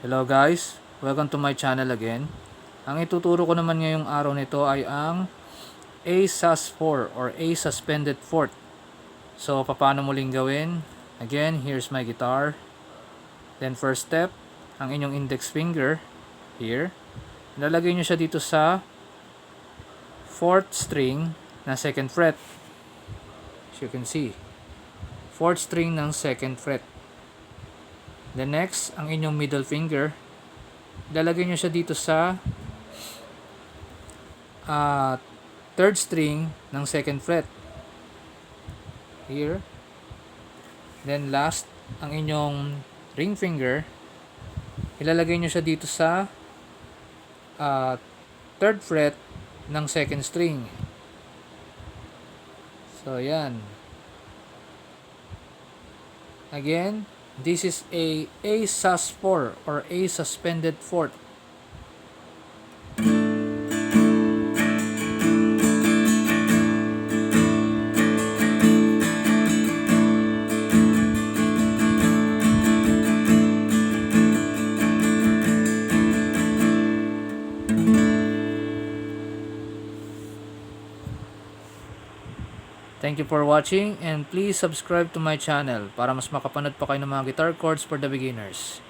Hello guys, welcome to my channel again. Ang ituturo ko naman ngayong araw nito ay ang A sus4 or A suspended fourth. So paano muling gawin? Again, here's my guitar. Then first step, ang inyong index finger here. Ilalagay nyo siya dito sa 4th string na 2nd fret. As you can see, 4th string ng 2nd fret. The next, ang inyong middle finger, ilalagay nyo siya dito sa 3rd string ng 2nd fret. Here. Then last, ang inyong ring finger, ilalagay nyo siya dito sa 3rd fret ng 2nd string. So, yan. Again, this is a sus4 or A suspended fourth. Thank you for watching and please subscribe to my channel para mas makapanood pa kayo ng mga guitar chords for the beginners.